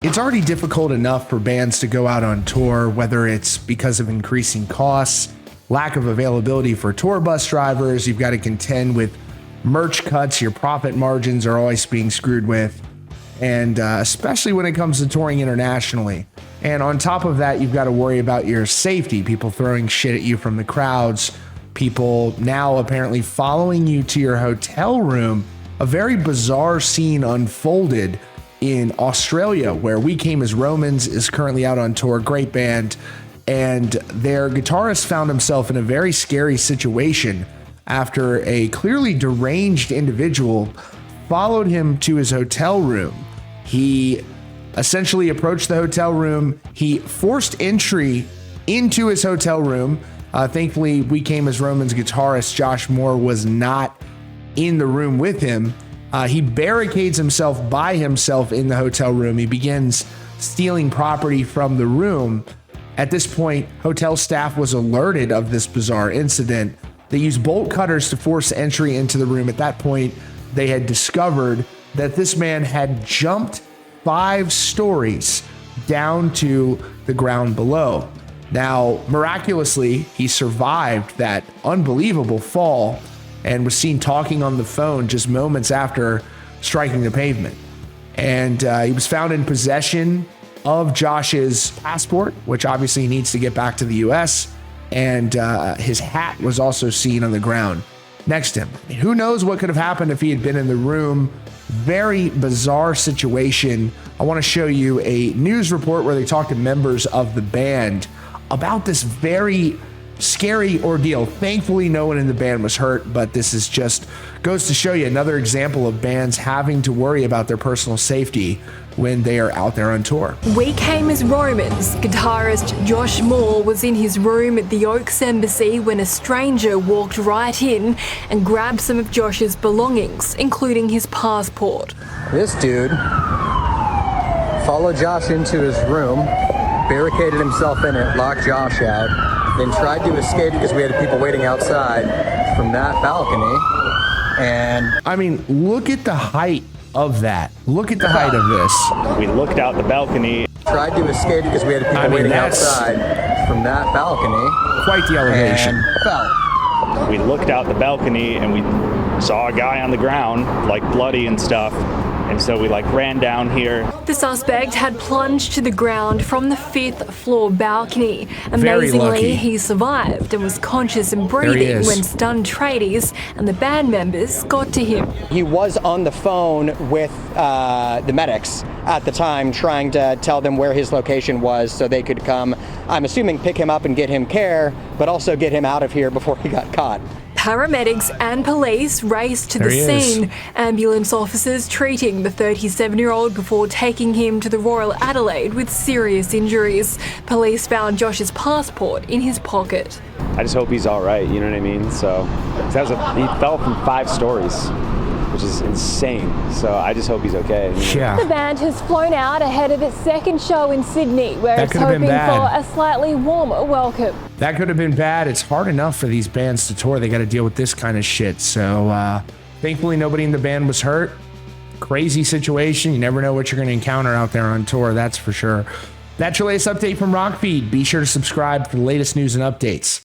It's already difficult enough for bands to go out on tour, whether it's because of increasing costs, lack of availability for tour bus drivers, you've got to contend with merch cuts, your profit margins are always being screwed with, and especially when it comes to touring internationally. And on top of that, you've got to worry about your safety, people throwing shit at you from the crowds, people now apparently following you to your hotel room. A very bizarre scene unfolded in Australia, where We Came as Romans is currently out on tour, great band, and their guitarist found himself in a very scary situation after a clearly deranged individual followed him to his hotel room. He essentially approached the hotel room. He forced entry into his hotel room. Thankfully, We Came as Romans guitarist Josh Moore was not in the room with him. He barricades himself by himself in the hotel room. He begins stealing property from the room. At this point, hotel staff was alerted of this bizarre incident. They used bolt cutters to force entry into the room. At that point, they had discovered that this man had jumped 5 stories down to the ground below. Now, miraculously, he survived that unbelievable fall and was seen talking on the phone just moments after striking the pavement. And he was found in possession of Josh's passport, which obviously he needs to get back to the US. And his hat was also seen on the ground next to him. Who knows what could have happened if he had been in the room. Very bizarre situation. I want to show you a news report where they talk to members of the band about this very scary ordeal. Thankfully, no one in the band was hurt, but this is just goes to show you another example of bands having to worry about their personal safety when they are out there on tour. We Came as Romans guitarist Josh Moore was in his room at the Oaks Embassy when a stranger walked right in and grabbed some of Josh's belongings, including his passport. This dude followed Josh into his room, barricaded himself in it, locked Josh out, then tried to escape because we had people waiting outside from that balcony. And I mean, look at the height of that. Look at the height of this. We looked out the balcony. Tried to escape because we had people waiting outside from that balcony. Quite the elevation. And fell. We looked out the balcony and we saw a guy on the ground, like bloody and stuff. And so we ran down here. The suspect had plunged to the ground from the 5th floor balcony. Amazingly, he survived and was conscious and breathing when stunned tradies and the band members got to him. He was on the phone with the medics at the time, trying to tell them where his location was so they could come, I'm assuming, pick him up and get him care, but also get him out of here before he got caught. Paramedics and police raced to the scene. Ambulance officers treating the 37-year-old before taking him to the Royal Adelaide with serious injuries. Police found Josh's passport in his pocket. I just hope he's all right, you know what I mean? So, he fell from 5 stories, which is insane. So I just hope he's okay. Yeah. The band has flown out ahead of its second show in Sydney, where it's hoping for a slightly warmer welcome. That could have been bad. It's hard enough for these bands to tour. They got to deal with this kind of shit. So thankfully, nobody in the band was hurt. Crazy situation. You never know what you're going to encounter out there on tour, that's for sure. That's your latest update from Rockfeed. Be sure to subscribe for the latest news and updates.